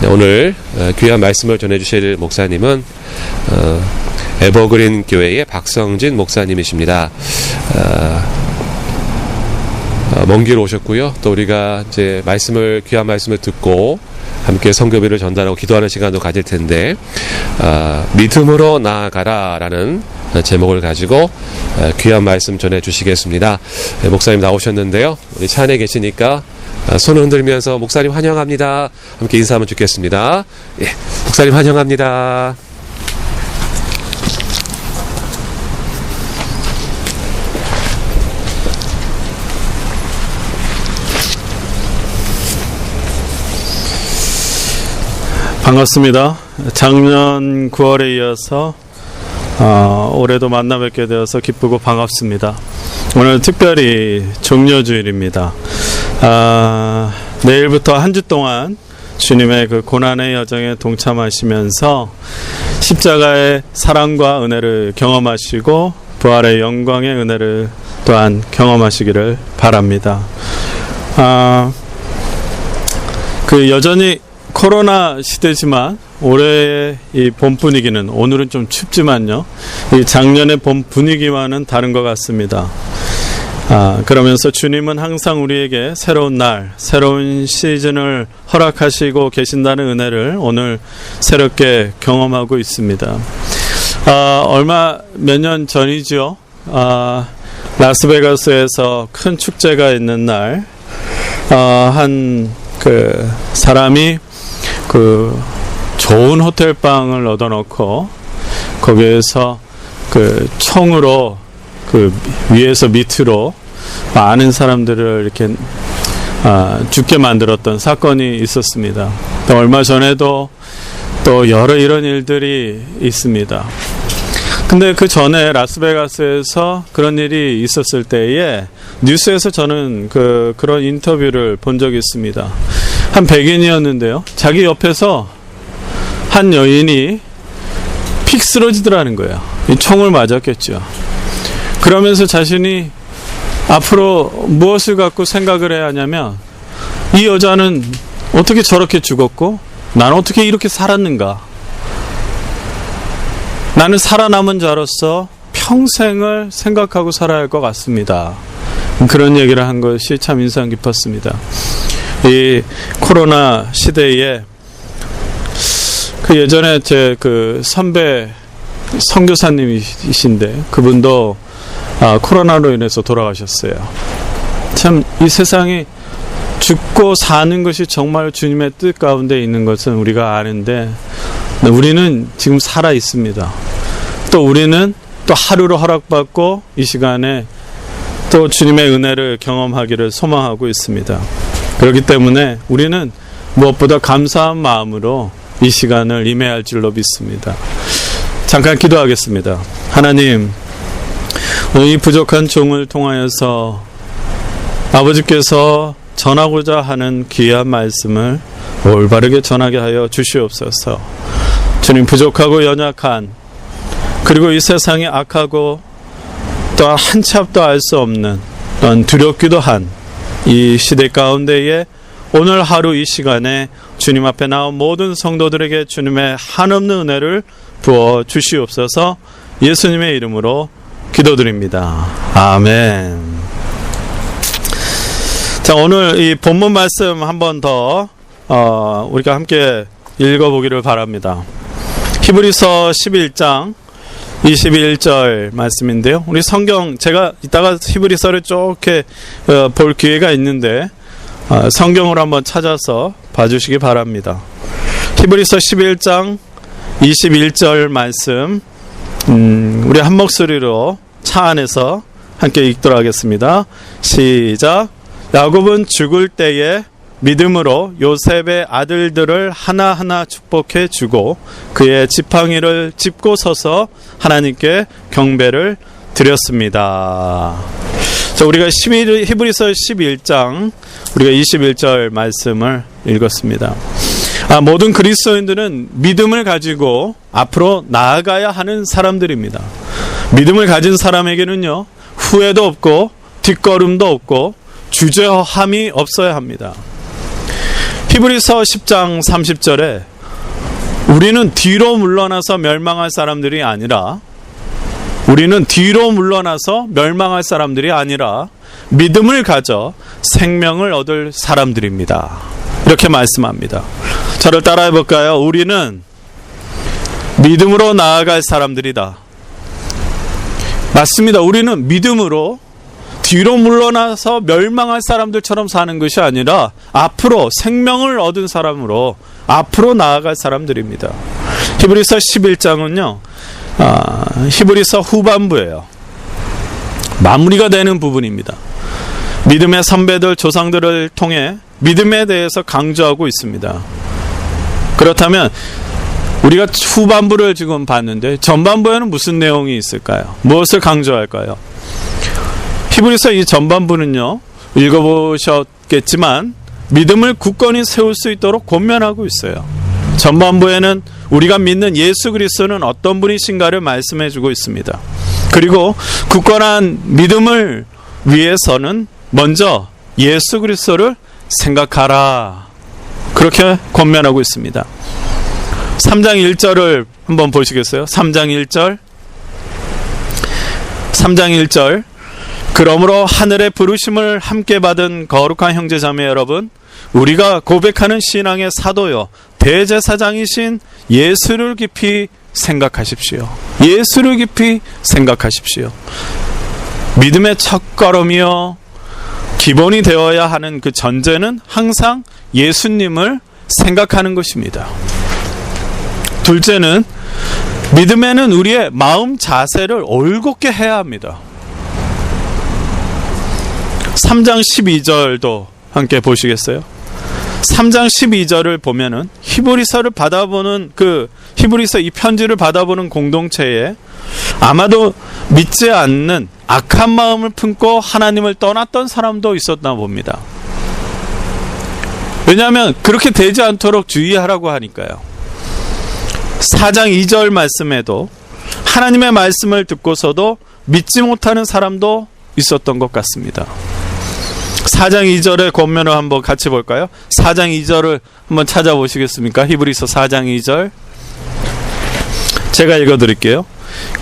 오늘 귀한 말씀을 전해주실 목사님은 에버그린 교회의 박성진 목사님이십니다. 먼 길 오셨고요. 또 우리가 이제 귀한 말씀을 듣고 함께 성교비를 전달하고 기도하는 시간도 가질 텐데, 믿음으로 나아가라라는 제목을 가지고 귀한 말씀 전해 주시겠습니다. 목사님 나오셨는데요. 우리 차 안에 계시니까 손을 흔들면서 목사님 환영합니다. 함께 인사하면 좋겠습니다. 예, 목사님 환영합니다. 반갑습니다. 작년 9월에 이어서 올해도 만나 뵙게 되어서 기쁘고 반갑습니다. 오늘 특별히 종려주일입니다. 내일부터 한 주 동안 주님의 그 고난의 여정에 동참하시면서 십자가의 사랑과 은혜를 경험하시고 부활의 영광의 은혜를 또한 경험하시기를 바랍니다. 여전히 코로나 시대지만 올해의 이 봄 분위기는, 오늘은 좀 춥지만요, 이 작년의 봄 분위기와는 다른 것 같습니다. 그러면서 주님은 항상 우리에게 새로운 날, 새로운 시즌을 허락하시고 계신다는 은혜를 오늘 새롭게 경험하고 있습니다. 몇 년 전이죠. 라스베가스에서 큰 축제가 있는 날, 한 사람이 좋은 호텔방을 얻어놓고 거기에서 총으로 위에서 밑으로 많은 사람들을 이렇게 죽게 만들었던 사건이 있었습니다. 또 얼마 전에도 또 여러 이런 일들이 있습니다. 근데 그 전에 라스베가스에서 그런 일이 있었을 때에 뉴스에서 저는 그런 인터뷰를 본 적이 있습니다. 한 백인이었는데요, 자기 옆에서 한 여인이 픽 쓰러지더라는 거예요. 이 총을 맞았겠죠. 그러면서 자신이 앞으로 무엇을 갖고 생각을 해야 하냐면, 이 여자는 어떻게 저렇게 죽었고 나는 어떻게 이렇게 살았는가, 나는 살아남은 자로서 평생을 생각하고 살아야 할 것 같습니다. 그런 얘기를 한 것이 참 인상 깊었습니다. 이 코로나 시대에 예전에 제 선배 선교사님이신데 그분도 코로나로 인해서 돌아가셨어요. 참 이 세상이 죽고 사는 것이 정말 주님의 뜻 가운데 있는 것은 우리가 아는데, 우리는 지금 살아 있습니다. 또 우리는 또 하루로 허락받고 이 시간에 또 주님의 은혜를 경험하기를 소망하고 있습니다. 그렇기 때문에 우리는 무엇보다 감사한 마음으로 이 시간을 임해야 할 줄로 믿습니다. 잠깐 기도하겠습니다. 하나님, 이 부족한 종을 통하여서 아버지께서 전하고자 하는 귀한 말씀을 올바르게 전하게 하여 주시옵소서. 주님, 부족하고 연약한, 그리고 이 세상이 악하고 또한 한치 앞도 알 수 없는, 또한 두렵기도 한 이 시대 가운데에 오늘 하루 이 시간에 주님 앞에 나온 모든 성도들에게 주님의 한없는 은혜를 부어 주시옵소서. 예수님의 이름으로 기도드립니다. 아멘. 자, 오늘 이 본문 말씀 한 번 더 우리가 함께 읽어보기를 바랍니다. 히브리서 11장 21절 말씀인데요. 우리 성경, 제가 이따가 히브리서를 쭉 볼 기회가 있는데 성경으로 한번 찾아서 봐주시기 바랍니다. 히브리서 11장 21절 말씀, 우리 한 목소리로 차 안에서 함께 읽도록 하겠습니다. 시작. 야곱은 죽을 때에 믿음으로 요셉의 아들들을 하나하나 축복해 주고 그의 지팡이를 짚고 서서 하나님께 경배를 드렸습니다. 자, 우리가 히브리서 11장 우리가 21절 말씀을 읽었습니다. 모든 그리스도인들은 믿음을 가지고 앞으로 나아가야 하는 사람들입니다. 믿음을 가진 사람에게는요, 후회도 없고 뒷걸음도 없고 주저함이 없어야 합니다. 히브리서 10장 30절에 우리는 뒤로 물러나서 멸망할 사람들이 아니라 믿음을 가져 생명을 얻을 사람들입니다. 이렇게 말씀합니다. 저를 따라해 볼까요? 우리는 믿음으로 나아갈 사람들이다. 맞습니다. 우리는 믿음으로 뒤로 물러나서 멸망할 사람들처럼 사는 것이 아니라 앞으로 생명을 얻은 사람으로 앞으로 나아갈 사람들입니다. 히브리서 11장은요, 히브리서 후반부예요. 마무리가 되는 부분입니다. 믿음의 선배들, 조상들을 통해 믿음에 대해서 강조하고 있습니다. 그렇다면 우리가 후반부를 지금 봤는데 전반부에는 무슨 내용이 있을까요? 무엇을 강조할까요? 히브리서 이 전반부는요, 읽어보셨겠지만 믿음을 굳건히 세울 수 있도록 권면하고 있어요. 전반부에는 우리가 믿는 예수 그리스도는 어떤 분이신가를 말씀해주고 있습니다. 그리고 굳건한 믿음을 위해서는 먼저 예수 그리스도를 생각하라, 그렇게 권면하고 있습니다. 3장 1절을 한번 보시겠어요? 3장 1절. 그러므로 하늘의 부르심을 함께 받은 거룩한 형제자매 여러분, 우리가 고백하는 신앙의 사도요 대제사장이신 예수를 깊이 생각하십시오. 예수를 깊이 생각하십시오. 믿음의 첫걸음이요 기본이 되어야 하는 그 전제는 항상 예수님을 생각하는 것입니다. 둘째는 믿음에는 우리의 마음 자세를 올곧게 해야 합니다. 3장 12절도 함께 보시겠어요? 3장 12절을 보면은 히브리서를 받아보는 히브리서 이 편지를 받아보는 공동체에 아마도 믿지 않는 악한 마음을 품고 하나님을 떠났던 사람도 있었나 봅니다. 왜냐하면 그렇게 되지 않도록 주의하라고 하니까요. 4장 2절 말씀에도 하나님의 말씀을 듣고서도 믿지 못하는 사람도 있었던 것 같습니다. 4장 2절의 권면을 한번 같이 볼까요? 4장 2절을 한번 찾아보시겠습니까? 히브리서 4장 2절 제가 읽어드릴게요.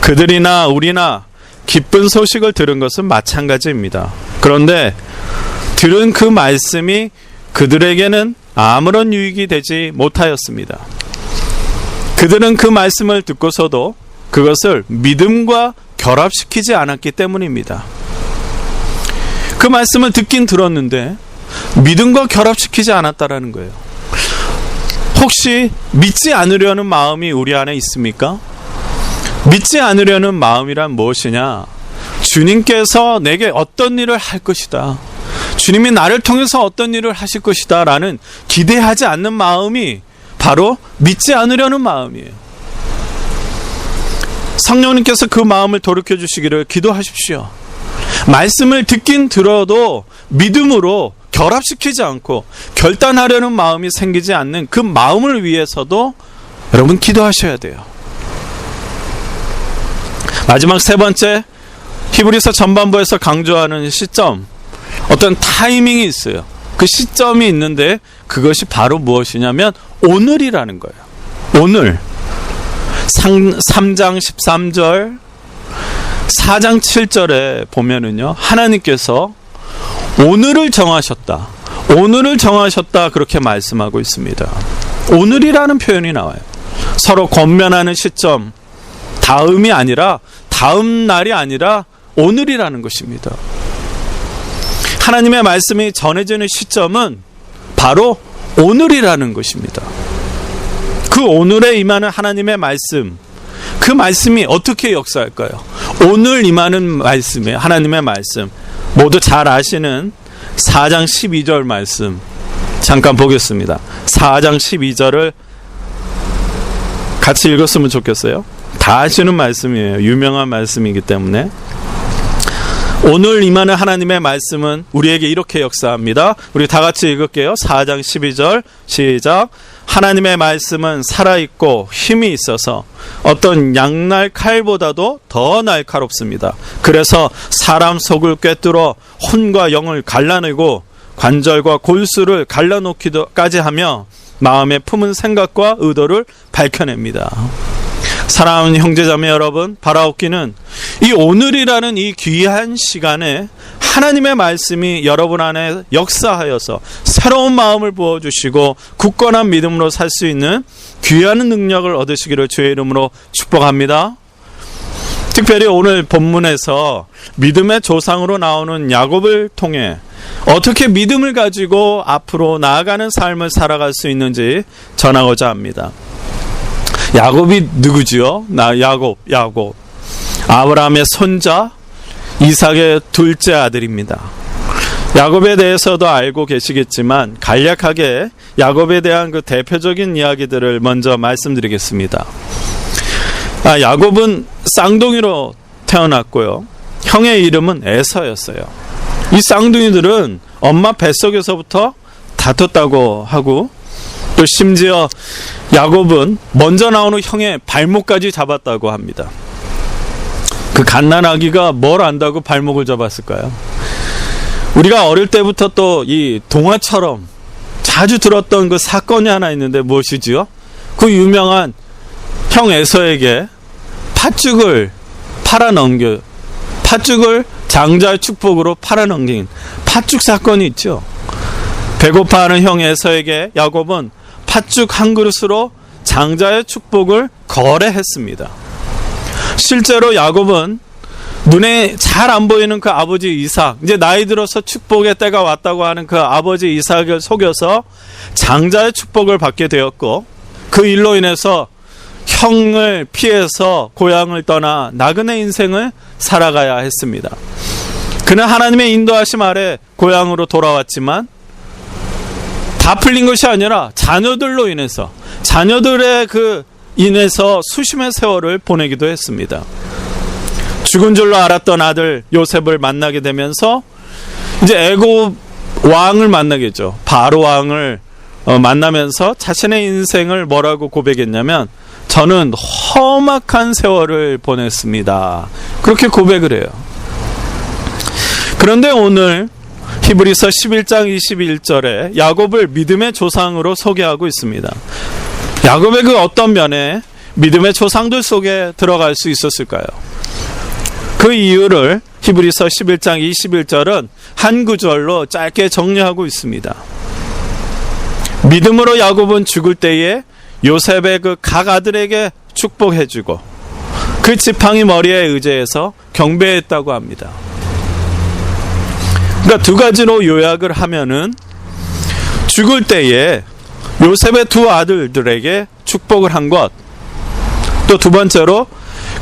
그들이나 우리나 기쁜 소식을 들은 것은 마찬가지입니다. 그런데 들은 그 말씀이 그들에게는 아무런 유익이 되지 못하였습니다. 그들은 그 말씀을 듣고서도 그것을 믿음과 결합시키지 않았기 때문입니다. 그 말씀을 듣긴 들었는데 믿음과 결합시키지 않았다라는 거예요. 혹시 믿지 않으려는 마음이 우리 안에 있습니까? 믿지 않으려는 마음이란 무엇이냐? 주님께서 내게 어떤 일을 할 것이다, 주님이 나를 통해서 어떤 일을 하실 것이다 라는 기대하지 않는 마음이 바로 믿지 않으려는 마음이에요. 성령님께서 그 마음을 돌이켜 주시기를 기도하십시오. 말씀을 듣긴 들어도 믿음으로 결합시키지 않고 결단하려는 마음이 생기지 않는 그 마음을 위해서도 여러분 기도하셔야 돼요. 마지막 세 번째, 히브리서 전반부에서 강조하는 시점, 어떤 타이밍이 있어요. 그 시점이 있는데 그것이 바로 무엇이냐면 오늘이라는 거예요. 오늘. 3장 13절, 4장 7절에 보면은요, 하나님께서 오늘을 정하셨다, 오늘을 정하셨다, 그렇게 말씀하고 있습니다. 오늘이라는 표현이 나와요. 서로 권면하는 시점, 다음이 아니라, 다음 날이 아니라 오늘이라는 것입니다. 하나님의 말씀이 전해지는 시점은 바로 오늘이라는 것입니다. 그 오늘에 임하는 하나님의 말씀, 그 말씀이 어떻게 역사할까요? 오늘 임하는 말씀에 하나님의 말씀, 모두 잘 아시는 4장 12절 말씀 잠깐 보겠습니다. 4장 12절을 같이 읽었으면 좋겠어요. 다 아시는 말씀이에요. 유명한 말씀이기 때문에. 오늘 임하는 하나님의 말씀은 우리에게 이렇게 역사합니다. 우리 다 같이 읽을게요. 4장 12절 시작. 하나님의 말씀은 살아있고 힘이 있어서 어떤 양날 칼보다도 더 날카롭습니다. 그래서 사람 속을 꿰뚫어 혼과 영을 갈라내고 관절과 골수를 갈라놓기도까지 하며 마음에 품은 생각과 의도를 밝혀냅니다. 사랑하는 형제자매 여러분, 바라옵기는 이 오늘이라는 이 귀한 시간에 하나님의 말씀이 여러분 안에 역사하여서 새로운 마음을 부어주시고 굳건한 믿음으로 살 수 있는 귀한 능력을 얻으시기를 주의 이름으로 축복합니다. 특별히 오늘 본문에서 믿음의 조상으로 나오는 야곱을 통해 어떻게 믿음을 가지고 앞으로 나아가는 삶을 살아갈 수 있는지 전하고자 합니다. 야곱이 누구지요? 야곱. 아브라함의 손자, 이삭의 둘째 아들입니다. 야곱에 대해서도 알고 계시겠지만 간략하게 야곱에 대한 그 대표적인 이야기들을 먼저 말씀드리겠습니다. 야곱은 쌍둥이로 태어났고요. 형의 이름은 에서였어요. 이 쌍둥이들은 엄마 뱃속에서부터 다퉜다고 하고 또 심지어 야곱은 먼저 나오는 형의 발목까지 잡았다고 합니다. 그 갓난아기가 뭘 안다고 발목을 잡았을까요? 우리가 어릴 때부터 또 이 동화처럼 자주 들었던 그 사건이 하나 있는데 무엇이지요? 그 유명한 형 에서에게 팥죽을 장자의 축복으로 팔아넘긴 팥죽 사건이 있죠. 배고파하는 형 에서에게 야곱은 팥죽 한 그릇으로 장자의 축복을 거래했습니다. 실제로 야곱은 눈에 잘 안 보이는 그 아버지 이삭, 이제 나이 들어서 축복의 때가 왔다고 하는 그 아버지 이삭을 속여서 장자의 축복을 받게 되었고, 그 일로 인해서 형을 피해서 고향을 떠나 나그네 인생을 살아가야 했습니다. 그는 하나님의 인도하심 아래 고향으로 돌아왔지만 다 풀린 것이 아니라 자녀들로 인해서, 자녀들의 인해서 수심의 세월을 보내기도 했습니다. 죽은 줄로 알았던 아들 요셉을 만나게 되면서 이제 애굽 왕을 만나겠죠. 바로 왕을 만나면서 자신의 인생을 뭐라고 고백했냐면, 저는 험악한 세월을 보냈습니다. 그렇게 고백을 해요. 그런데 오늘 히브리서 11장 21절에 야곱을 믿음의 조상으로 소개하고 있습니다. 야곱의 그 어떤 면에 믿음의 조상들 속에 들어갈 수 있었을까요? 그 이유를 히브리서 11장 21절은 한 구절로 짧게 정리하고 있습니다. 믿음으로 야곱은 죽을 때에 요셉의 그 각 아들에게 축복해주고 그 지팡이 머리에 의지해서 경배했다고 합니다. 그러니까 두 가지로 요약을 하면은 죽을 때에 요셉의 두 아들들에게 축복을 한 것, 또 두 번째로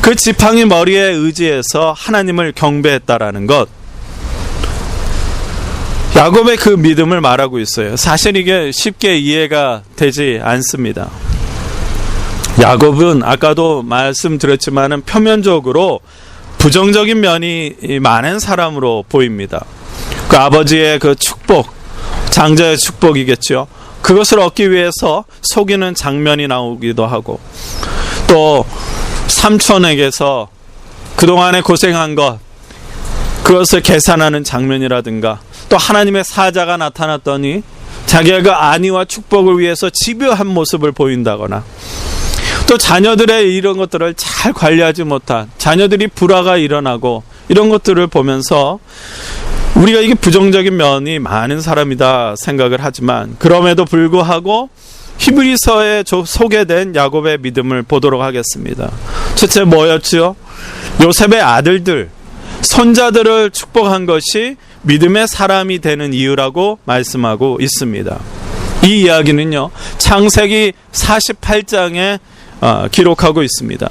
그 지팡이 머리에 의지해서 하나님을 경배했다라는 것, 야곱의 그 믿음을 말하고 있어요. 사실 이게 쉽게 이해가 되지 않습니다. 야곱은 아까도 말씀드렸지만은 표면적으로 부정적인 면이 많은 사람으로 보입니다. 그 아버지의 그 축복, 장자의 축복이겠죠. 그것을 얻기 위해서 속이는 장면이 나오기도 하고, 또 삼촌에게서 그동안에 고생한 것, 그것을 계산하는 장면이라든가, 또 하나님의 사자가 나타났더니 자기가 그 안위와 축복을 위해서 집요한 모습을 보인다거나, 또 자녀들의 이런 것들을 잘 관리하지 못한 자녀들이 불화가 일어나고, 이런 것들을 보면서 우리가 이게 부정적인 면이 많은 사람이다 생각을 하지만, 그럼에도 불구하고 히브리서에 소개된 야곱의 믿음을 보도록 하겠습니다. 첫째 뭐였지요? 요셉의 아들들, 손자들을 축복한 것이 믿음의 사람이 되는 이유라고 말씀하고 있습니다. 이 이야기는요, 창세기 48장에 기록하고 있습니다.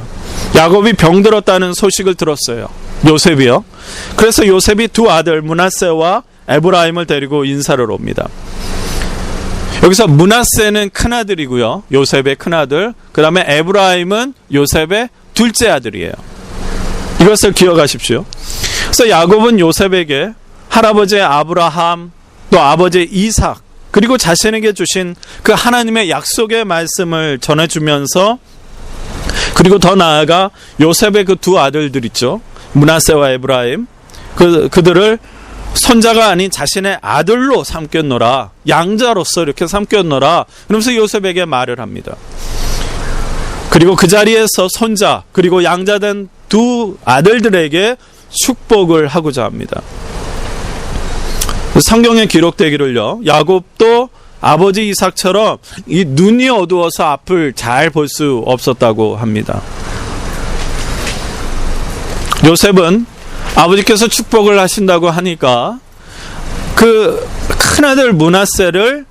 야곱이 병들었다는 소식을 들었어요. 요셉이요. 그래서 요셉이 두 아들 므낫세와 에브라임을 데리고 인사를 옵니다. 여기서 므낫세는 큰아들이고요, 요셉의 큰아들. 그 다음에 에브라임은 요셉의 둘째 아들이에요. 이것을 기억하십시오. 그래서 야곱은 요셉에게 할아버지의 아브라함, 또 아버지 이삭, 그리고 자신에게 주신 그 하나님의 약속의 말씀을 전해주면서, 그리고 더 나아가 요셉의 그 두 아들들 있죠, 므낫세와 에브라임, 그들을 손자가 아닌 자신의 아들로 삼겼노라, 양자로서 이렇게 삼겼노라, 그러면서 요셉에게 말을 합니다. 그리고 그 자리에서 손자 그리고 양자된 두 아들들에게 축복을 하고자 합니다. 성경에 기록되기를요, 야곱도 아버지 이삭처럼 이 눈이 어두워서 앞을 잘 볼 수 없었다고 합니다. 요셉은 아버지께서 축복을 하신다고 하니까 그 큰아들 므낫세를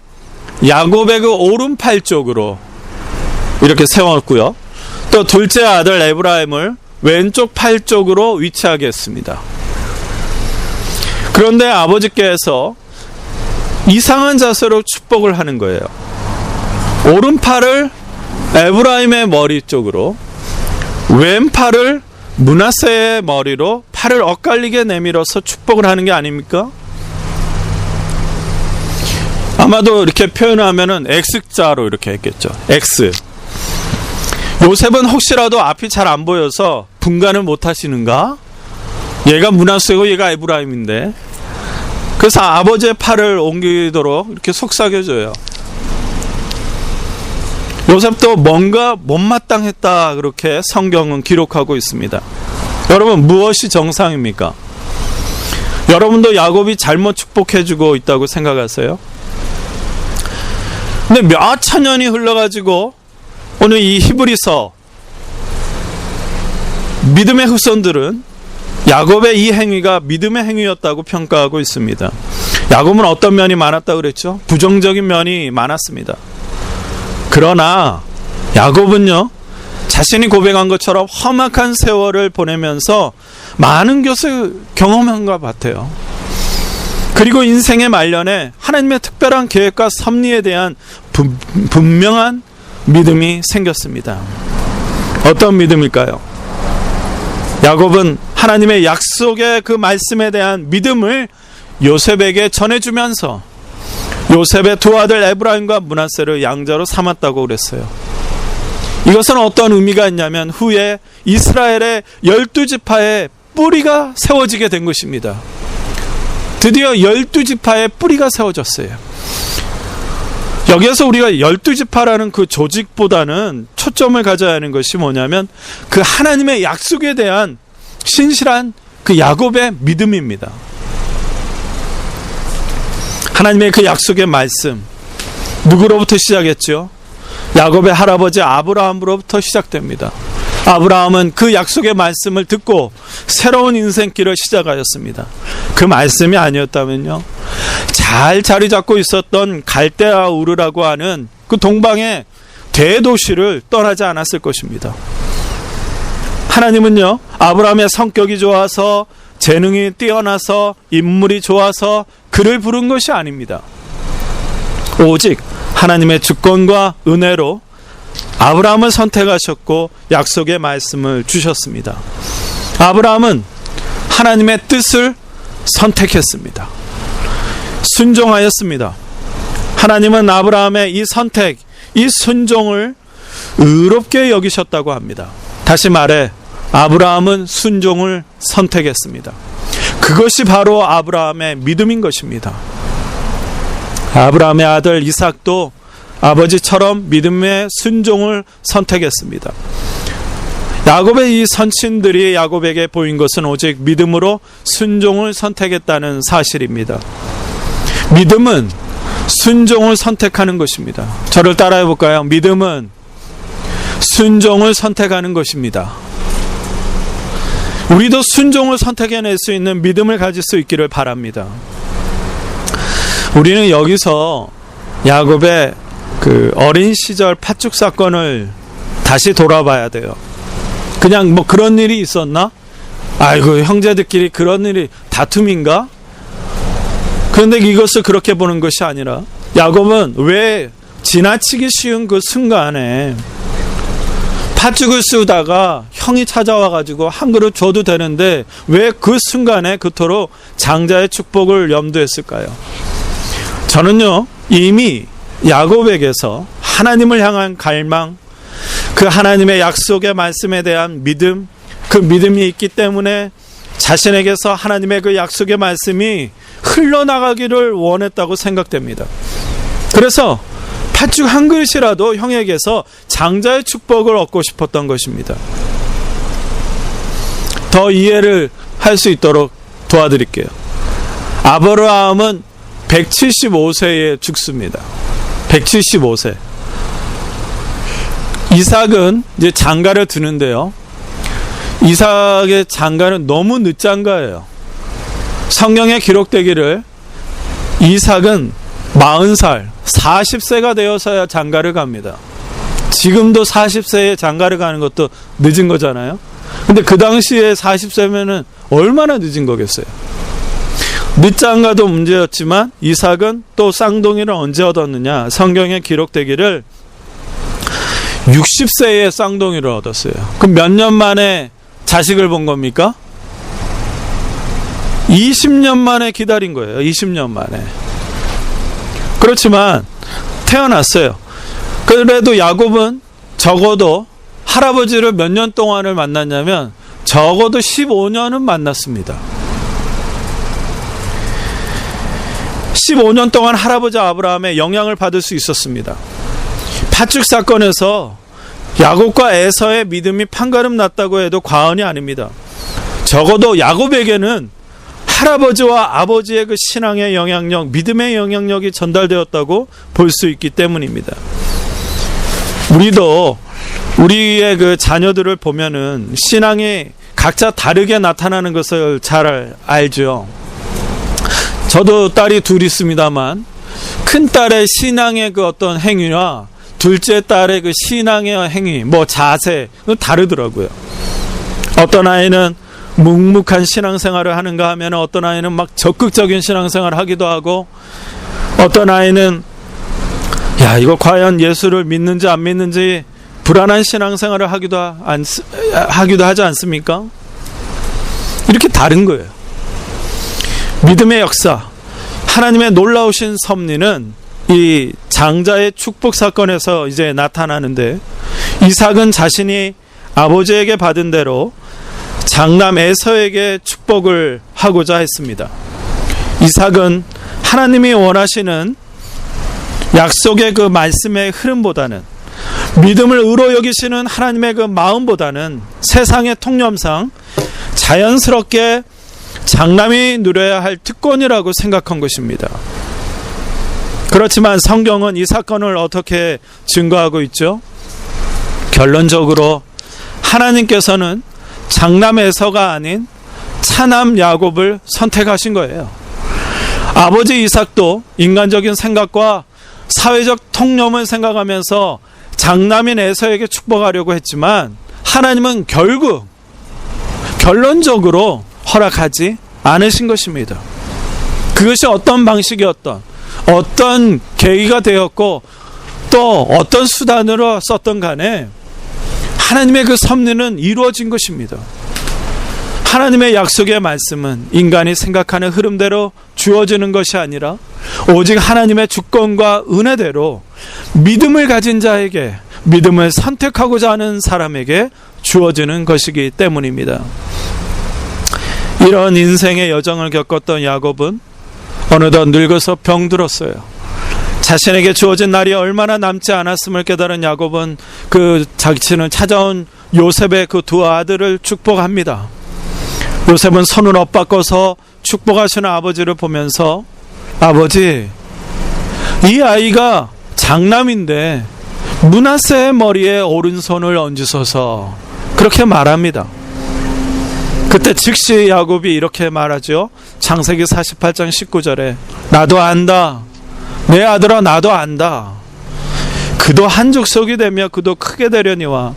야곱의 그 오른팔 쪽으로 이렇게 세웠고요, 또 둘째 아들 에브라임을 왼쪽 팔 쪽으로 위치하게 했습니다. 그런데 아버지께서 이상한 자세로 축복을 하는 거예요. 오른팔을 에브라임의 머리 쪽으로, 왼팔을 므낫세의 머리로 팔을 엇갈리게 내밀어서 축복을 하는 게 아닙니까? 아마도 이렇게 표현하면은 X자로 이렇게 했겠죠. X. 요셉은 혹시라도 앞이 잘 안 보여서 분간을 못 하시는가? 얘가 므낫세고 얘가 에브라임인데, 그래서 아버지의 팔을 옮기도록 이렇게 속삭여줘요. 요셉도 뭔가 못마땅했다, 그렇게 성경은 기록하고 있습니다. 여러분, 무엇이 정상입니까? 여러분도 야곱이 잘못 축복해주고 있다고 생각하세요? 근데 몇 천 년이 흘러가지고 오늘 이 히브리서 믿음의 후손들은 야곱의 이 행위가 믿음의 행위였다고 평가하고 있습니다. 야곱은 어떤 면이 많았다고 그랬죠? 부정적인 면이 많았습니다. 그러나 야곱은요, 자신이 고백한 것처럼 험악한 세월을 보내면서 많은 것을 경험한 것 같아요. 그리고 인생의 말년에 하나님의 특별한 계획과 섭리에 대한 분명한 믿음이 생겼습니다. 어떤 믿음일까요? 야곱은 하나님의 약속의 그 말씀에 대한 믿음을 요셉에게 전해주면서 요셉의 두 아들 에브라임과 므낫세를 양자로 삼았다고 그랬어요. 이것은 어떤 의미가 있냐면 후에 이스라엘의 12지파의 뿌리가 세워지게 된 것입니다. 드디어 12지파의 뿌리가 세워졌어요. 여기에서 우리가 12지파라는 그 조직보다는 초점을 가져야 하는 것이 뭐냐면 그 하나님의 약속에 대한 신실한 그 야곱의 믿음입니다. 하나님의 그 약속의 말씀, 누구로부터 시작했죠? 야곱의 할아버지 아브라함으로부터 시작됩니다. 아브라함은 그 약속의 말씀을 듣고 새로운 인생길을 시작하였습니다. 그 말씀이 아니었다면요, 잘 자리 잡고 있었던 갈대아 우르라고 하는 그 동방의 대도시를 떠나지 않았을 것입니다. 하나님은요, 아브라함의 성격이 좋아서, 재능이 뛰어나서, 인물이 좋아서 그를 부른 것이 아닙니다. 오직 하나님의 주권과 은혜로 아브라함을 선택하셨고 약속의 말씀을 주셨습니다. 아브라함은 하나님의 뜻을 선택했습니다. 순종하였습니다. 하나님은 아브라함의 이 선택, 이 순종을 의롭게 여기셨다고 합니다. 다시 말해 아브라함은 순종을 선택했습니다. 그것이 바로 아브라함의 믿음인 것입니다. 아브라함의 아들 이삭도 아버지처럼 믿음의 순종을 선택했습니다. 야곱의 이 선친들이 야곱에게 보인 것은 오직 믿음으로 순종을 선택했다는 사실입니다. 믿음은 순종을 선택하는 것입니다. 저를 따라해 볼까요? 믿음은 순종을 선택하는 것입니다. 우리도 순종을 선택해낼 수 있는 믿음을 가질 수 있기를 바랍니다. 우리는 여기서 야곱의 그 어린 시절 팥죽 사건을 다시 돌아봐야 돼요. 그냥 뭐 그런 일이 있었나? 아이고, 형제들끼리 그런 일이 다툼인가? 그런데 이것을 그렇게 보는 것이 아니라 야곱은 왜 지나치기 쉬운 그 순간에 팥죽을 쓰다가 형이 찾아와가지고 한 그릇 줘도 되는데 왜 그 순간에 그토록 장자의 축복을 염두했을까요? 저는요, 이미 야곱에게서 하나님을 향한 갈망, 그 하나님의 약속의 말씀에 대한 믿음, 그 믿음이 있기 때문에 자신에게서 하나님의 그 약속의 말씀이 흘러나가기를 원했다고 생각됩니다. 그래서 팥죽 한 그릇이라도 형에게서 장자의 축복을 얻고 싶었던 것입니다. 더 이해를 할 수 있도록 도와드릴게요. 아브라함은 175세에 죽습니다. 175세. 이삭은 이제 장가를 드는데요. 이삭의 장가는 너무 늦장가예요. 성경에 기록되기를 이삭은 40살, 40세가 되어서야 장가를 갑니다. 지금도 40세에 장가를 가는 것도 늦은 거잖아요. 근데 그 당시에 40세면은 얼마나 늦은 거겠어요. 늦장가도 문제였지만 이삭은 또 쌍둥이를 언제 얻었느냐. 성경에 기록되기를 60세에 쌍둥이를 얻었어요. 그럼 몇 년 만에 자식을 본 겁니까? 20년 만에 기다린 거예요. 20년 만에. 그렇지만 태어났어요. 그래도 야곱은 적어도 할아버지를 몇 년 동안을 만났냐면 적어도 15년은 만났습니다. 15년 동안 할아버지 아브라함의 영향을 받을 수 있었습니다. 팥죽 사건에서 야곱과 에서의 믿음이 판가름 났다고 해도 과언이 아닙니다. 적어도 야곱에게는 할아버지와 아버지의 그 신앙의 영향력, 믿음의 영향력이 전달되었다고 볼 수 있기 때문입니다. 우리도 우리의 그 자녀들을 보면은 신앙이 각자 다르게 나타나는 것을 잘 알죠. 저도 딸이 둘 있습니다만 큰 딸의 신앙의 그 어떤 행위와 둘째 딸의 그 신앙의 행위, 자세 다르더라고요. 어떤 아이는 묵묵한 신앙생활을 하는가 하면 어떤 아이는 막 적극적인 신앙생활을 하기도 하고, 어떤 아이는 이거 과연 예수를 믿는지 안 믿는지 불안한 신앙생활을 하기도 하지 않습니까? 이렇게 다른 거예요. 믿음의 역사, 하나님의 놀라우신 섭리는 이 장자의 축복 사건에서 이제 나타나는데, 이삭은 자신이 아버지에게 받은 대로 장남 에서에게 축복을 하고자 했습니다. 이삭은 하나님이 원하시는 약속의 그 말씀의 흐름보다는, 믿음을 의로 여기시는 하나님의 그 마음보다는 세상의 통념상 자연스럽게 장남이 누려야 할 특권이라고 생각한 것입니다. 그렇지만 성경은 이 사건을 어떻게 증거하고 있죠? 결론적으로 하나님께서는 장남 에서가 아닌 차남 야곱을 선택하신 거예요. 아버지 이삭도 인간적인 생각과 사회적 통념을 생각하면서 장남인 에서에게 축복하려고 했지만 하나님은 결론적으로 허락하지 않으신 것입니다. 그것이 어떤 방식이었던, 어떤 계기가 되었고 또 어떤 수단으로 썼던 간에 하나님의 그 섭리는 이루어진 것입니다. 하나님의 약속의 말씀은 인간이 생각하는 흐름대로 주어지는 것이 아니라 오직 하나님의 주권과 은혜대로 믿음을 가진 자에게, 믿음을 선택하고자 하는 사람에게 주어지는 것이기 때문입니다. 이런 인생의 여정을 겪었던 야곱은 어느덧 늙어서 병들었어요. 자신에게 주어진 날이 얼마나 남지 않았음을 깨달은 야곱은 그 자신을 찾아온 요셉의 그 두 아들을 축복합니다. 요셉은 손을 엇바꿔서 축복하시는 아버지를 보면서, 아버지, 이 아이가 장남인데 므낫세의 머리에 오른손을 얹으소서, 그렇게 말합니다. 그때 즉시 야곱이 이렇게 말하죠. 창세기 48장 19절에 나도 안다, 내 아들아 나도 안다. 그도 한 족속이 되며 그도 크게 되려니와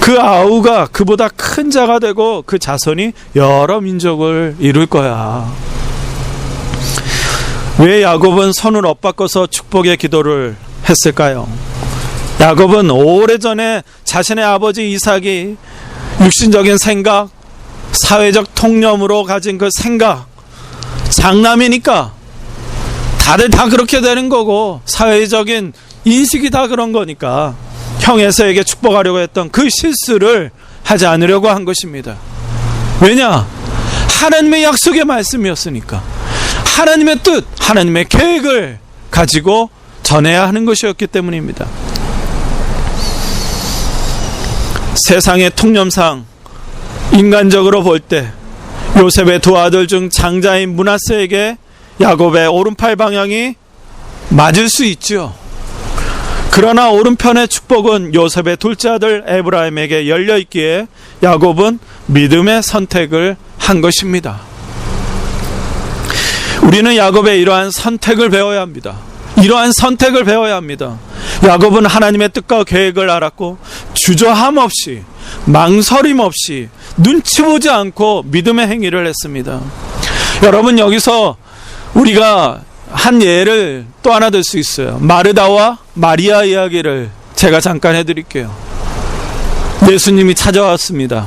그 아우가 그보다 큰 자가 되고 그 자손이 여러 민족을 이룰 거야. 왜 야곱은 손을 엇바꿔서 축복의 기도를 했을까요? 야곱은 오래전에 자신의 아버지 이삭이 육신적인 생각, 사회적 통념으로 가진 그 생각, 장남이니까 다들 다 그렇게 되는 거고 사회적인 인식이 다 그런 거니까 형 에서에게 축복하려고 했던 그 실수를 하지 않으려고 한 것입니다. 왜냐? 하나님의 약속의 말씀이었으니까. 하나님의 뜻, 하나님의 계획을 가지고 전해야 하는 것이었기 때문입니다. 세상의 통념상 인간적으로 볼 때 요셉의 두 아들 중 장자인 므낫세에게 야곱의 오른팔 방향이 맞을 수 있죠. 그러나 오른편의 축복은 요셉의 둘째 아들 에브라임에게 열려있기에 야곱은 믿음의 선택을 한 것입니다. 우리는 야곱의 이러한 선택을 배워야 합니다. 이러한 선택을 배워야 합니다. 야곱은 하나님의 뜻과 계획을 알았고 주저함 없이 망설임 없이 눈치 보지 않고 믿음의 행위를 했습니다. 여러분, 여기서 우리가 한 예를 또 하나 들 수 있어요. 마르다와 마리아 이야기를 제가 잠깐 해드릴게요. 예수님이 찾아왔습니다.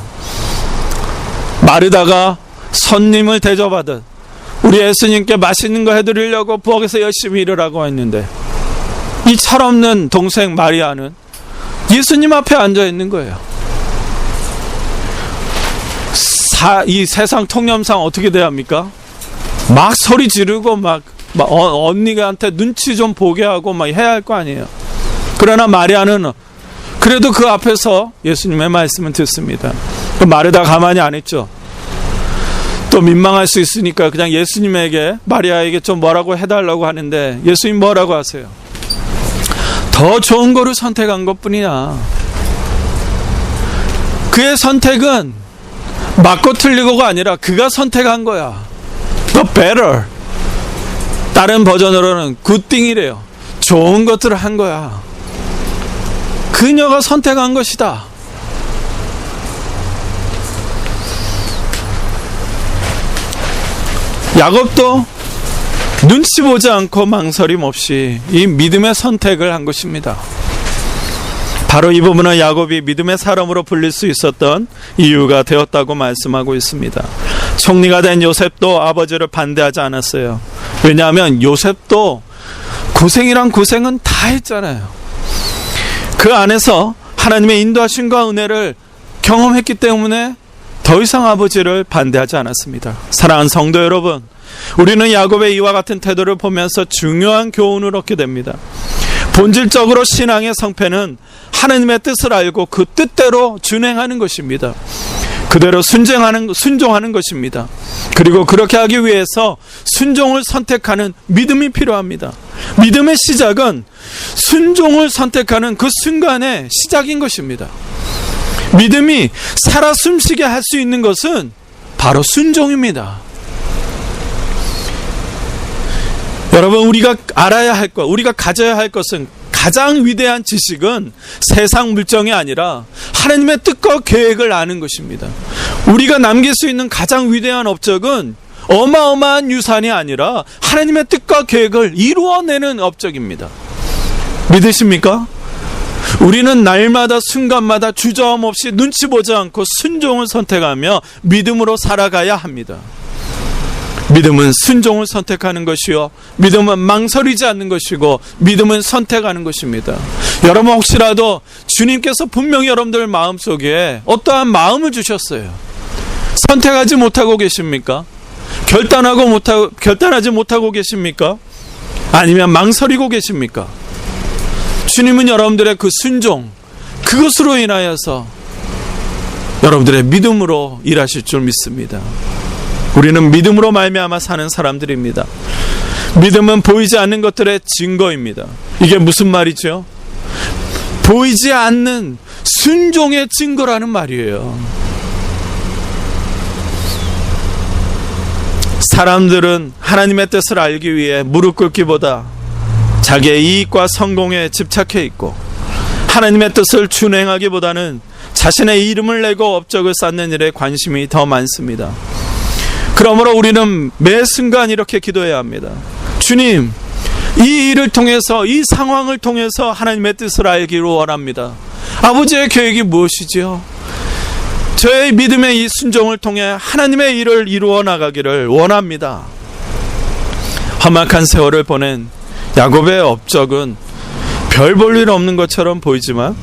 마르다가 손님을 대접하듯 우리 예수님께 맛있는 거 해드리려고 부엌에서 열심히 일을 하고 있는데 이 철없는 동생 마리아는 예수님 앞에 앉아 있는 거예요. 이 세상 통념상 어떻게 돼야 합니까? 막 소리 지르고 막 언니한테 눈치 좀 보게 하고 막 해야 할 거 아니에요. 그러나 마리아는 그래도 그 앞에서 예수님의 말씀을 듣습니다. 마르다 가만히 안 있죠. 또 민망할 수 있으니까 그냥 예수님에게, 마리아에게 좀 뭐라고 해달라고 하는데 예수님 뭐라고 하세요? 더 좋은 거를 선택한 것뿐이야. 그의 선택은 맞고 틀리고가 아니라 그가 선택한 거야. The better. 다른 버전으로는 good thing이래요. 좋은 것들을 한 거야. 그녀가 선택한 것이다. 야곱도 눈치 보지 않고 망설임 없이 이 믿음의 선택을 한 것입니다. 바로 이 부분은 야곱이 믿음의 사람으로 불릴 수 있었던 이유가 되었다고 말씀하고 있습니다. 총리가 된 요셉도 아버지를 반대하지 않았어요. 왜냐하면 요셉도 고생이란 고생은 다 했잖아요. 그 안에서 하나님의 인도하심과 은혜를 경험했기 때문에 더 이상 아버지를 반대하지 않았습니다. 사랑하는 성도 여러분, 우리는 야곱의 이와 같은 태도를 보면서 중요한 교훈을 얻게 됩니다. 본질적으로 신앙의 성패는 하나님의 뜻을 알고 그 뜻대로 준행하는 것입니다. 그대로 순종하는 것입니다. 그리고 그렇게 하기 위해서 순종을 선택하는 믿음이 필요합니다. 믿음의 시작은 순종을 선택하는 그 순간의 시작인 것입니다. 믿음이 살아 숨쉬게 할 수 있는 것은 바로 순종입니다. 여러분, 우리가 알아야 할 것, 우리가 가져야 할 것은, 가장 위대한 지식은 세상 물정이 아니라 하나님의 뜻과 계획을 아는 것입니다. 우리가 남길 수 있는 가장 위대한 업적은 어마어마한 유산이 아니라 하나님의 뜻과 계획을 이루어내는 업적입니다. 믿으십니까? 우리는 날마다 순간마다 주저함 없이 눈치 보지 않고 순종을 선택하며 믿음으로 살아가야 합니다. 믿음은 순종을 선택하는 것이요, 믿음은 망설이지 않는 것이고, 믿음은 선택하는 것입니다. 여러분, 혹시라도 주님께서 분명히 여러분들 마음속에 어떠한 마음을 주셨어요. 선택하지 못하고 계십니까? 결단하지 못하고 계십니까? 아니면 망설이고 계십니까? 주님은 여러분들의 그 순종, 그것으로 인하여서 여러분들의 믿음으로 일하실 줄 믿습니다. 우리는 믿음으로 말미암아 사는 사람들입니다. 믿음은 보이지 않는 것들의 증거입니다. 이게 무슨 말이죠? 보이지 않는 순종의 증거라는 말이에요. 사람들은 하나님의 뜻을 알기 위해 무릎 꿇기보다 자기의 이익과 성공에 집착해 있고, 하나님의 뜻을 준행하기보다는 자신의 이름을 내고 업적을 쌓는 일에 관심이 더 많습니다. 그러므로 우리는 매 순간 이렇게 기도해야 합니다. 주님, 이 일을 통해서, 이 상황을 통해서 하나님의 뜻을 알기를 원합니다. 아버지의 계획이 무엇이지요? 저의 믿음의 이 순종을 통해 하나님의 일을 이루어 나가기를 원합니다. 험악한 세월을 보낸 야곱의 업적은 별 볼 일 없는 것처럼 보이지만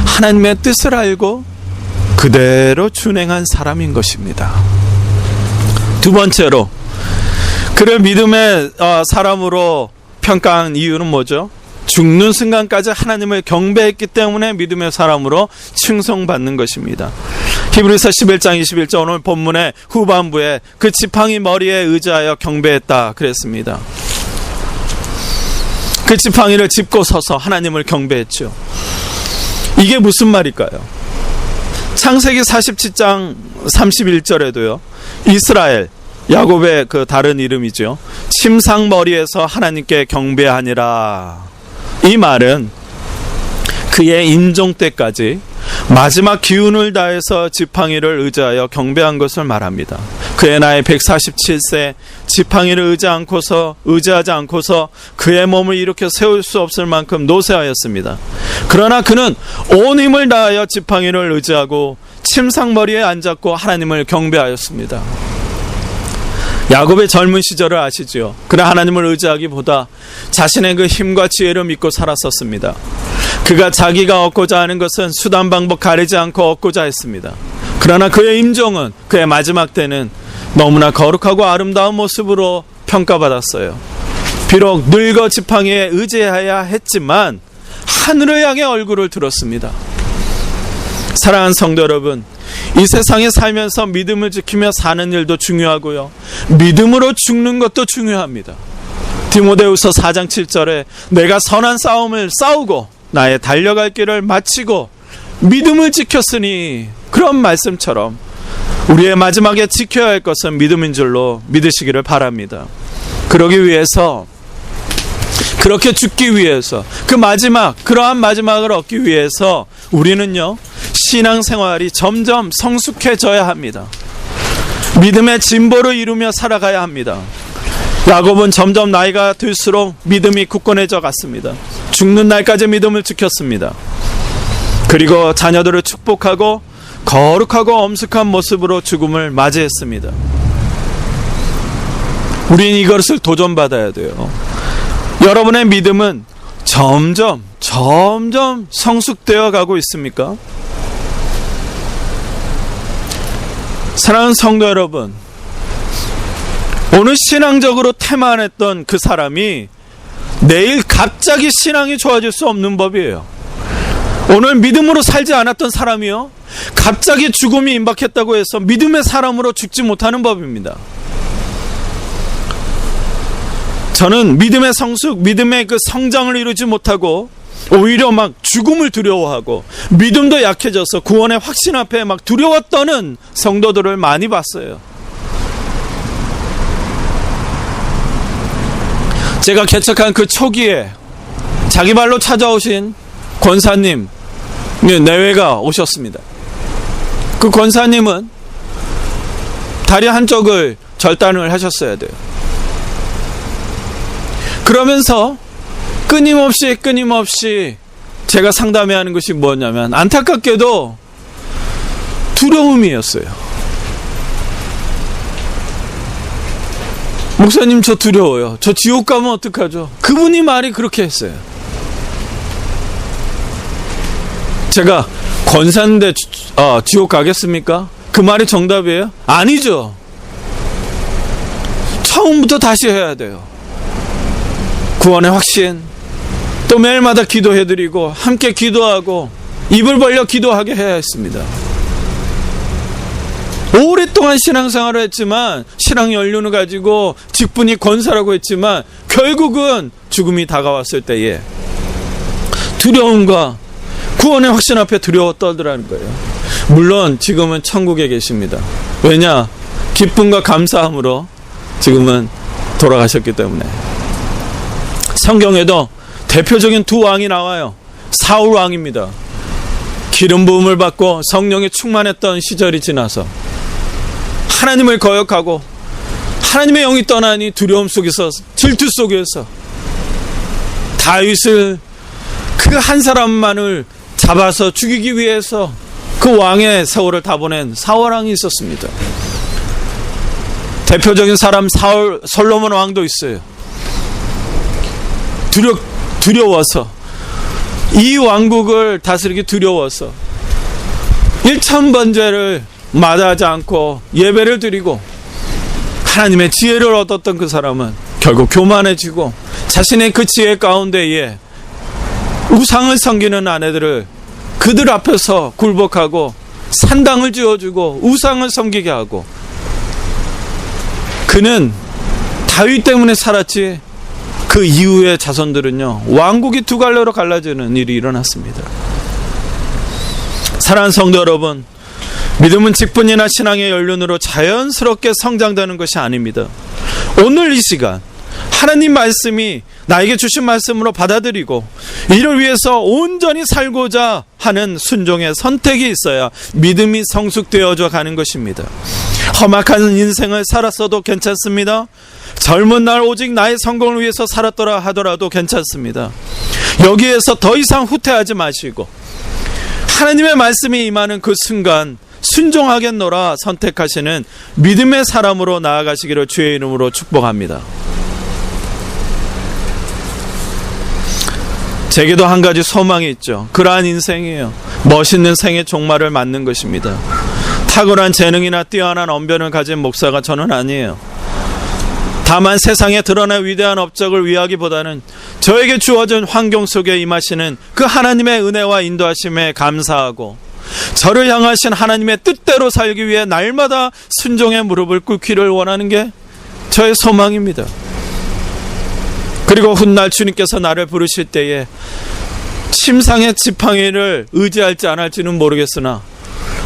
하나님의 뜻을 알고 그대로 준행한 사람인 것입니다. 두 번째로, 그를 믿음의 사람으로 평가한 이유는 뭐죠? 죽는 순간까지 하나님을 경배했기 때문에 믿음의 사람으로 칭송받는 것입니다. 히브리서 11장 21절 오늘 본문의 후반부에 그 지팡이 머리에 의지하여 경배했다 그랬습니다. 그 지팡이를 짚고 서서 하나님을 경배했죠. 이게 무슨 말일까요? 창세기 47장 31절에도요. 이스라엘, 야곱의 그 다른 이름이죠. 침상머리에서 하나님께 경배하니라. 이 말은 그의 임종 때까지 마지막 기운을 다해서 지팡이를 의지하여 경배한 것을 말합니다. 그의 나이 147세 지팡이를 의지하지 않고서 그의 몸을 일으켜 세울 수 없을 만큼 노쇠하였습니다. 그러나 그는 온 힘을 다하여 지팡이를 의지하고 침상머리에 앉았고 하나님을 경배하였습니다. 야곱의 젊은 시절을 아시죠? 그러나 하나님을 의지하기보다 자신의 그 힘과 지혜를 믿고 살았었습니다. 그가 자기가 얻고자 하는 것은 수단 방법 가리지 않고 얻고자 했습니다. 그러나 그의 임종은 그의 마지막 때는 너무나 거룩하고 아름다운 모습으로 평가받았어요. 비록 늙어 지팡이에 의지해야 했지만 하늘을 향해 얼굴을 들었습니다. 사랑하는 성도 여러분, 이 세상에 살면서 믿음을 지키며 사는 일도 중요하고요, 믿음으로 죽는 것도 중요합니다. 디모데후서 4장 7절에 내가 선한 싸움을 싸우고 나의 달려갈 길을 마치고 믿음을 지켰으니, 그런 말씀처럼 우리의 마지막에 지켜야 할 것은 믿음인 줄로 믿으시기를 바랍니다. 그러기 위해서, 그렇게 죽기 위해서, 그러한 마지막을 얻기 위해서 우리는요, 신앙생활이 점점 성숙해져야 합니다. 믿음의 진보를 이루며 살아가야 합니다. 야곱은 점점 나이가 들수록 믿음이 굳건해져 갔습니다. 죽는 날까지 믿음을 지켰습니다. 그리고 자녀들을 축복하고 거룩하고 엄숙한 모습으로 죽음을 맞이했습니다. 우린 이것을 도전받아야 돼요. 여러분의 믿음은 점점 성숙되어 가고 있습니까? 사랑하는 성도 여러분, 오늘 신앙적으로 태만했던 그 사람이 내일 갑자기 신앙이 좋아질 수 없는 법이에요. 오늘 믿음으로 살지 않았던 사람이요, 갑자기 죽음이 임박했다고 해서 믿음의 사람으로 죽지 못하는 법입니다. 저는 믿음의 성숙, 믿음의 그 성장을 이루지 못하고 오히려 막 죽음을 두려워하고 믿음도 약해져서 구원의 확신 앞에 막 두려워 떠는 성도들을 많이 봤어요. 제가 개척한 그 초기에 자기 발로 찾아오신 권사님 내외가 오셨습니다. 그 권사님은 다리 한쪽을 절단을 하셨어야 돼요. 그러면서 끊임없이 제가 상담해야 하는 것이 뭐냐면, 안타깝게도 두려움이었어요. 목사님, 저 두려워요. 저 지옥 가면 어떡하죠? 그분이 말이 그렇게 했어요. 제가 권사인데 지옥 가겠습니까? 그 말이 정답이에요? 아니죠. 처음부터 다시 해야 돼요. 구원의 확신, 또 매일마다 기도해드리고 함께 기도하고 입을 벌려 기도하게 해야 했습니다. 오랫동안 신앙생활을 했지만, 신앙 연륜을 가지고 직분이 권사라고 했지만, 결국은 죽음이 다가왔을 때에 두려움과 구원의 확신 앞에 두려워 떨더라는 거예요. 물론 지금은 천국에 계십니다. 왜냐? 기쁨과 감사함으로 지금은 돌아가셨기 때문에. 성경에도 대표적인 두 왕이 나와요. 사울 왕입니다. 기름 부음을 받고 성령에 충만했던 시절이 지나서 하나님을 거역하고 하나님의 영이 떠나니 두려움 속에서, 질투 속에서 다윗을, 그 한 사람만을 잡아서 죽이기 위해서 그 왕의 세월을 다 보낸 사울왕이 있었습니다. 대표적인 사람 솔로몬 왕도 있어요. 두려워서, 이 왕국을 다스리기 두려워서 1000번제를 마다하지 않고 예배를 드리고 하나님의 지혜를 얻었던 그 사람은 결국 교만해지고 자신의 그 지혜 가운데에 우상을 섬기는 아내들을 그들 앞에서 굴복하고 산당을 지어주고 우상을 섬기게 하고, 그는 다윗 때문에 살았지 그 이후의 자손들은요, 왕국이 두 갈래로 갈라지는 일이 일어났습니다. 사랑하는 성도 여러분, 믿음은 직분이나 신앙의 연륜으로 자연스럽게 성장되는 것이 아닙니다. 오늘 이 시간 하나님 말씀이 나에게 주신 말씀으로 받아들이고 이를 위해서 온전히 살고자 하는 순종의 선택이 있어야 믿음이 성숙되어져 가는 것입니다. 험악한 인생을 살았어도 괜찮습니다. 젊은 날 오직 나의 성공을 위해서 살았더라 하더라도 괜찮습니다. 여기에서 더 이상 후퇴하지 마시고 하나님의 말씀이 임하는 그 순간 순종하겠노라 선택하시는 믿음의 사람으로 나아가시기를 주의 이름으로 축복합니다. 제게도 한 가지 소망이 있죠. 그러한 인생이에요. 멋있는 생의 종말을 맞는 것입니다. 탁월한 재능이나 뛰어난 언변을 가진 목사가 저는 아니에요. 다만 세상에 드러난 위대한 업적을 위하기보다는 저에게 주어진 환경 속에 임하시는 그 하나님의 은혜와 인도하심에 감사하고 저를 향하신 하나님의 뜻대로 살기 위해 날마다 순종의 무릎을 꿇기를 원하는 게 저의 소망입니다. 그리고 훗날 주님께서 나를 부르실 때에 침상의 지팡이를 의지할지 안 할지는 모르겠으나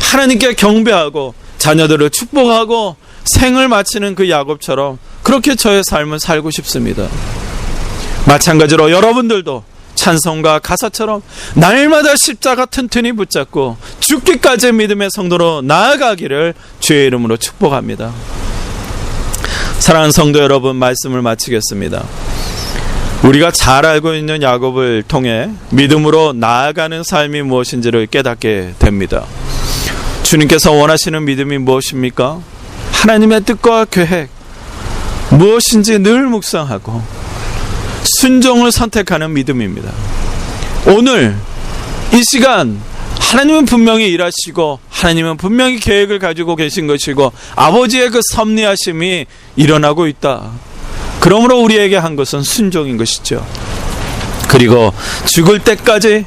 하나님께 경배하고 자녀들을 축복하고 생을 마치는 그 야곱처럼 그렇게 저의 삶을 살고 싶습니다. 마찬가지로 여러분들도 찬송가 가사처럼 날마다 십자가 튼튼히 붙잡고 죽기까지 믿음의 성도로 나아가기를 주의 이름으로 축복합니다. 사랑하는 성도 여러분, 말씀을 마치겠습니다. 우리가 잘 알고 있는 야곱을 통해 믿음으로 나아가는 삶이 무엇인지를 깨닫게 됩니다. 주님께서 원하시는 믿음이 무엇입니까? 하나님의 뜻과 계획, 무엇인지 늘 묵상하고 순종을 선택하는 믿음입니다. 오늘 이 시간 하나님은 분명히 일하시고 하나님은 분명히 계획을 가지고 계신 것이고 아버지의 그 섭리하심이 일어나고 있다. 그러므로 우리에게 한 것은 순종인 것이죠. 그리고 죽을 때까지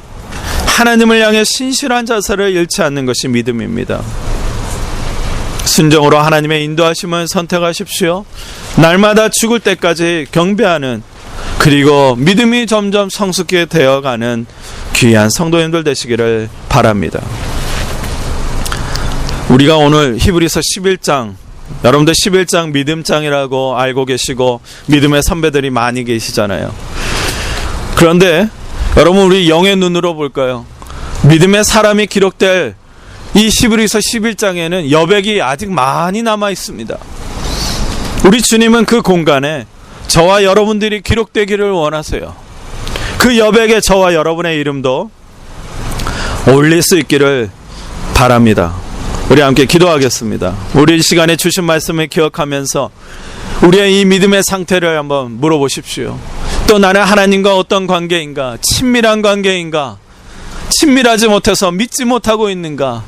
하나님을 향해 신실한 자세를 잃지 않는 것이 믿음입니다. 순종으로 하나님의 인도하심을 선택하십시오. 날마다 죽을 때까지 경배하는, 그리고 믿음이 점점 성숙해 되어가는 귀한 성도님들 되시기를 바랍니다. 우리가 오늘 히브리서 11장, 여러분들 11장 믿음장이라고 알고 계시고 믿음의 선배들이 많이 계시잖아요. 그런데 여러분, 우리 영의 눈으로 볼까요? 믿음의 사람이 기록될 이 히브리서 11장에는 여백이 아직 많이 남아 있습니다. 우리 주님은 그 공간에 저와 여러분들이 기록되기를 원하세요. 그 여백에 저와 여러분의 이름도 올릴 수 있기를 바랍니다. 우리 함께 기도하겠습니다. 우리 이 시간에 주신 말씀을 기억하면서 우리의 이 믿음의 상태를 한번 물어보십시오. 또 나는 하나님과 어떤 관계인가? 친밀한 관계인가? 친밀하지 못해서 믿지 못하고 있는가?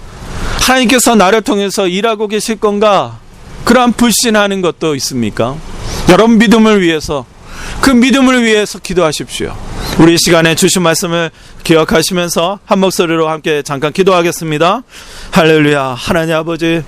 하나님께서 나를 통해서 일하고 계실 건가? 그러한 불신하는 것도 있습니까? 여러분 믿음을 위해서, 그 믿음을 위해서 기도하십시오. 우리 이 시간에 주신 말씀을 기억하시면서 한 목소리로 함께 잠깐 기도하겠습니다. 할렐루야. 하나님 아버지,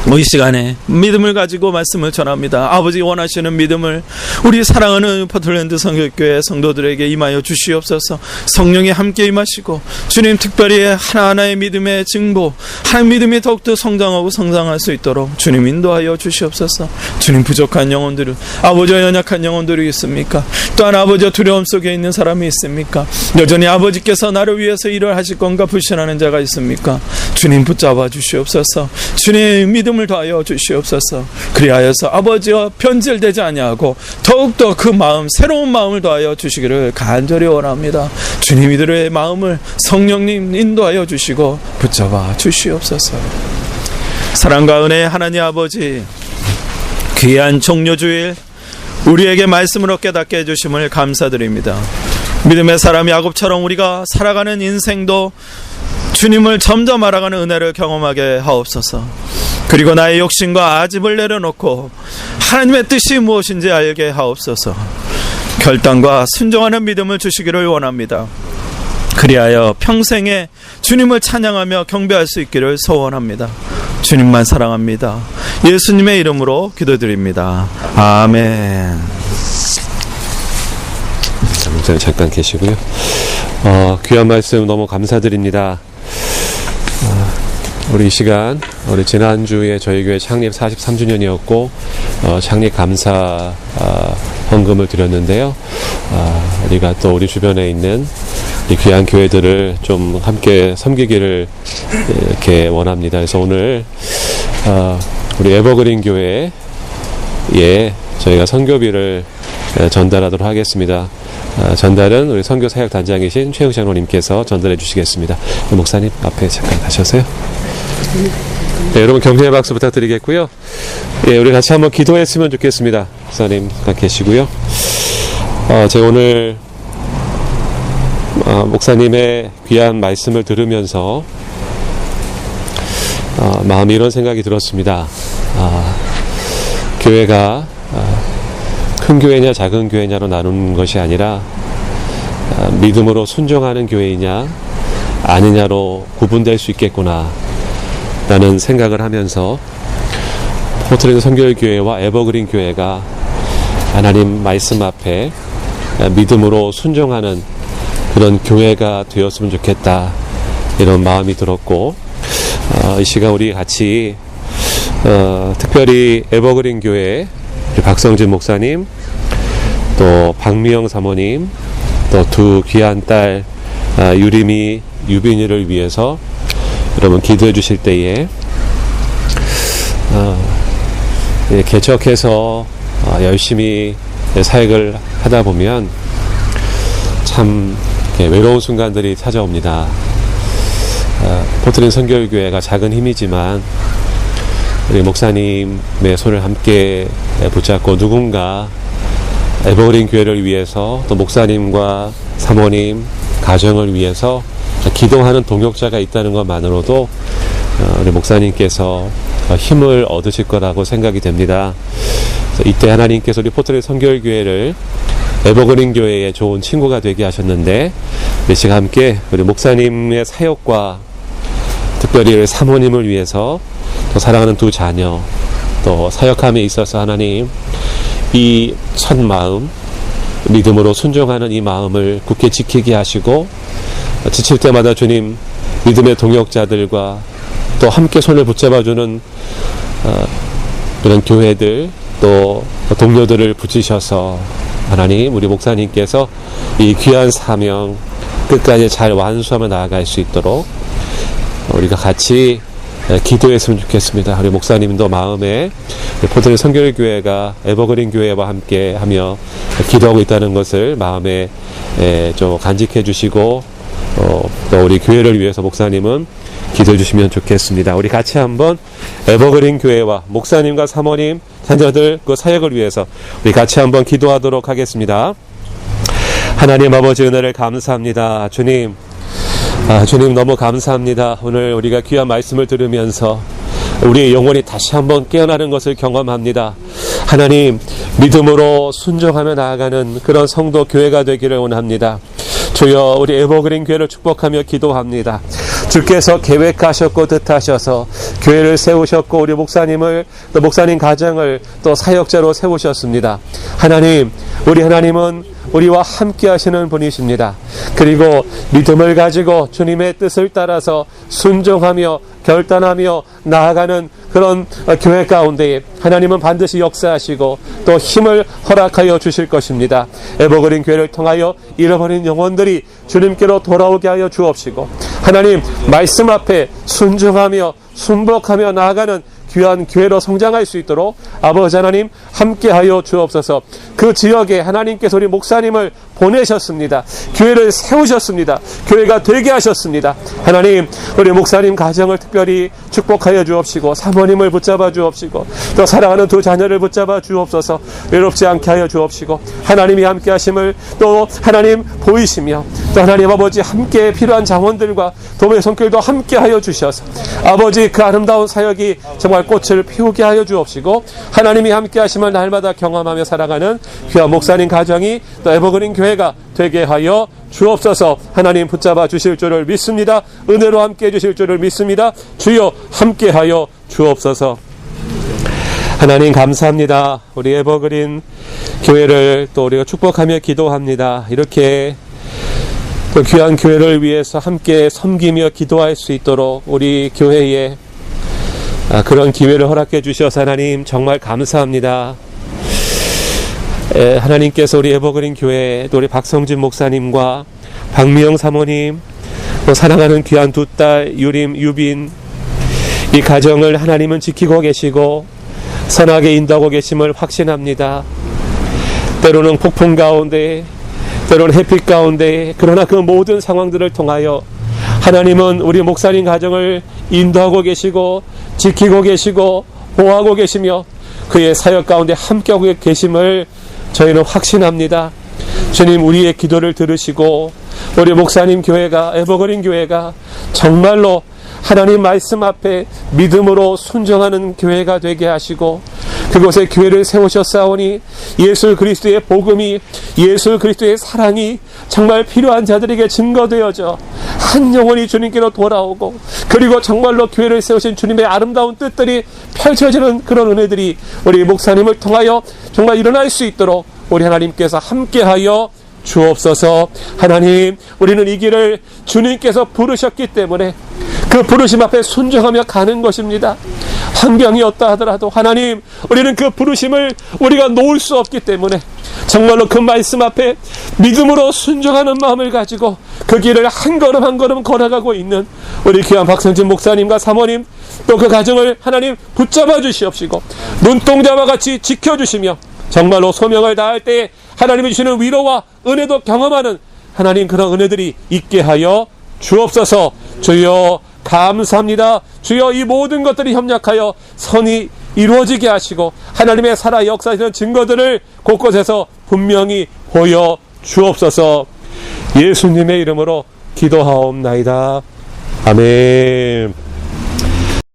이 시간에 믿음을 가지고 말씀을 전합니다. 아버지 원하시는 믿음을 우리 사랑하는 포틀랜드 성결교회 성도들에게 임하여 주시옵소서. 성령이 함께 임하시고 주님 특별히 하나하나의 믿음의 증보, 하나님 믿음이 더욱더 성장하고 성장할 수 있도록 주님 인도하여 주시옵소서. 주님 부족한 영혼들은, 아버지 연약한 영혼들이 있습니까? 또한 아버지 두려움 속에 있는 사람이 있습니까? 여전히 아버지께서 나를 위해서 일을 하실 건가 불신하는 자가 있습니까? 주님 붙잡아 주시옵소서. 주님 믿음을 더하여 주시옵소서. 그리하여서 아버지와 변질되지 아니하고 더욱더 그 마음, 새로운 마음을 더하여 주시기를 간절히 원합니다. 주님 이들의 마음을 성령님 인도하여 주시고 붙잡아 주시옵소서. 사랑과 은혜의 하나님 아버지, 귀한 종료주일 우리에게 말씀으로 깨닫게 해주심을 감사드립니다. 믿음의 사람 야곱처럼 우리가 살아가는 인생도 주님을 점점 알아가는 은혜를 경험하게 하옵소서. 그리고 나의 욕심과 아집을 내려놓고 하나님의 뜻이 무엇인지 알게 하옵소서. 결단과 순종하는 믿음을 주시기를 원합니다. 그리하여 평생에 주님을 찬양하며 경배할 수 있기를 소원합니다. 주님만 사랑합니다. 예수님의 이름으로 기도드립니다. 아멘. 잠깐 계시고요. 귀한 말씀 너무 감사드립니다. 우리 이 시간, 우리 지난주에 저희 교회 창립 43주년이었고, 창립 감사, 헌금을 드렸는데요. 우리가 또 우리 주변에 있는 이 귀한 교회들을 좀 함께 섬기기를 이렇게 원합니다. 그래서 오늘, 우리 에버그린 교회에 저희가 선교비를 전달하도록 하겠습니다. 전달은 우리 선교 사역 단장이신 최영 장로님께서 전달해 주시겠습니다. 목사님 앞에 잠깐 가셔서요. 네, 여러분 경례의 박수 부탁드리겠고요. 예, 우리 같이 한번 기도했으면 좋겠습니다. 목사님 계시고요. 제가 오늘 목사님의 귀한 말씀을 들으면서 마음에 이런 생각이 들었습니다. 교회가 큰 교회냐 작은 교회냐로 나누는 것이 아니라 믿음으로 순종하는 교회이냐 아니냐로 구분될 수 있겠구나 라는 생각을 하면서 포트랜드 선교회와 에버그린 교회가 하나님 말씀 앞에 믿음으로 순종하는 그런 교회가 되었으면 좋겠다 이런 마음이 들었고, 이 시간 우리 같이 특별히 에버그린 교회 박성진 목사님, 또 박미영 사모님, 또 두 귀한 딸 유림이, 유빈이를 위해서 여러분 기도해 주실 때에 개척해서 열심히 사역을 하다 보면 참 외로운 순간들이 찾아옵니다. 포트랜드 선교교회가 작은 힘이지만 우리 목사님의 손을 함께 붙잡고 누군가 에버그린 교회를 위해서 또 목사님과 사모님 가정을 위해서 기도하는 동역자가 있다는 것만으로도 우리 목사님께서 힘을 얻으실 거라고 생각이 됩니다. 이때 하나님께서 우리 포트랜드 선교교회를 에버그린 교회의 좋은 친구가 되게 하셨는데, 이 시간 함께 우리 목사님의 사역과 특별히 우리 사모님을 위해서 또 사랑하는 두 자녀 또 사역함에 있어서 하나님 이 첫 마음 믿음으로 순종하는 이 마음을 굳게 지키게 하시고, 지칠 때마다 주님 믿음의 동역자들과 또 함께 손을 붙잡아주는 그런 교회들 또 동료들을 붙이셔서 하나님 우리 목사님께서 이 귀한 사명 끝까지 잘 완수하며 나아갈 수 있도록 우리가 같이 기도했으면 좋겠습니다. 우리 목사님도 마음에 포트랜드 선교교회가 에버그린 교회와 함께 하며 기도하고 있다는 것을 마음에 좀 간직해 주시고, 또 우리 교회를 위해서 목사님은 기도해 주시면 좋겠습니다. 우리 같이 한번 에버그린 교회와 목사님과 사모님, 자녀들 그 사역을 위해서 우리 같이 한번 기도하도록 하겠습니다. 하나님 아버지 은혜를 감사합니다. 주님, 주님 너무 감사합니다. 오늘 우리가 귀한 말씀을 들으면서 우리의 영혼이 다시 한번 깨어나는 것을 경험합니다. 하나님 믿음으로 순종하며 나아가는 그런 성도 교회가 되기를 원합니다. 주여 우리 에버그린 교회를 축복하며 기도합니다. 주께서 계획하셨고 뜻하셔서 교회를 세우셨고 우리 목사님을 또 목사님 가정을 또 사역자로 세우셨습니다. 하나님, 우리 하나님은 우리와 함께 하시는 분이십니다. 그리고 믿음을 가지고 주님의 뜻을 따라서 순종하며 결단하며 나아가는 그런 교회 가운데에 하나님은 반드시 역사하시고 또 힘을 허락하여 주실 것입니다. 에버그린 교회를 통하여 잃어버린 영혼들이 주님께로 돌아오게 하여 주옵시고, 하나님 말씀 앞에 순종하며 순복하며 나아가는 귀한 교회로 성장할 수 있도록 아버지 하나님 함께하여 주옵소서. 그 지역에 하나님께서 우리 목사님을 보내셨습니다. 교회를 세우셨습니다. 교회가 되게 하셨습니다. 하나님 우리 목사님 가정을 특별히 축복하여 주옵시고 사모님을 붙잡아 주옵시고 또 사랑하는 두 자녀를 붙잡아 주옵소서. 외롭지 않게 하여 주옵시고 하나님이 함께 하심을 또 하나님 보이시며 또 하나님 아버지 함께 필요한 자원들과 도움의 손길도 함께 하여 주셔서 아버지 그 아름다운 사역이 정말 꽃을 피우게 하여 주옵시고 하나님이 함께 하심을 날마다 경험하며 살아가는 귀한 목사님 가정이 또 에버그린 교회가 되게 하여 주옵소서. 하나님 붙잡아 주실 줄을 믿습니다. 은혜로 함께 해 주실 줄을 믿습니다. 주여 함께 하여 주옵소서. 하나님 감사합니다. 우리 에버그린 교회를 또 우리가 축복하며 기도합니다. 이렇게 또 귀한 교회를 위해서 함께 섬기며 기도할 수 있도록 우리 교회에 그런 기회를 허락해 주셔서 하나님 정말 감사합니다. 하나님께서 우리 에버그린 교회 또 우리 박성진 목사님과 박미영 사모님 또 사랑하는 귀한 두 딸 유림 유빈 이 가정을 하나님은 지키고 계시고 선하게 인도하고 계심을 확신합니다. 때로는 폭풍 가운데 때로는 햇빛 가운데 그러나 그 모든 상황들을 통하여 하나님은 우리 목사님 가정을 인도하고 계시고 지키고 계시고 보호하고 계시며 그의 사역 가운데 함께하고 계심을 저희는 확신합니다. 주님 우리의 기도를 들으시고 우리 목사님 교회가 에버그린 교회가 정말로 하나님 말씀 앞에 믿음으로 순종하는 교회가 되게 하시고 그곳에 교회를 세우셨사오니 예수 그리스도의 복음이 예수 그리스도의 사랑이 정말 필요한 자들에게 증거되어져 한 영혼이 주님께로 돌아오고 그리고 정말로 교회를 세우신 주님의 아름다운 뜻들이 펼쳐지는 그런 은혜들이 우리 목사님을 통하여 정말 일어날 수 있도록 우리 하나님께서 함께하여 주옵소서. 하나님 우리는 이 길을 주님께서 부르셨기 때문에 그 부르심 앞에 순종하며 가는 것입니다. 환경이 어떠 하더라도 하나님 우리는 그 부르심을 우리가 놓을 수 없기 때문에 정말로 그 말씀 앞에 믿음으로 순종하는 마음을 가지고 그 길을 한 걸음 한 걸음 걸어가고 있는 우리 귀한 박성진 목사님과 사모님 또 그 가정을 하나님 붙잡아 주시옵시고 눈동자와 같이 지켜주시며 정말로 소명을 다할 때 하나님이 주시는 위로와 은혜도 경험하는 하나님 그런 은혜들이 있게 하여 주옵소서. 주여 감사합니다. 주여 이 모든 것들이 협력하여 선이 이루어지게 하시고 하나님의 살아 역사하시는 증거들을 곳곳에서 분명히 보여 주옵소서. 예수님의 이름으로 기도하옵나이다. 아멘.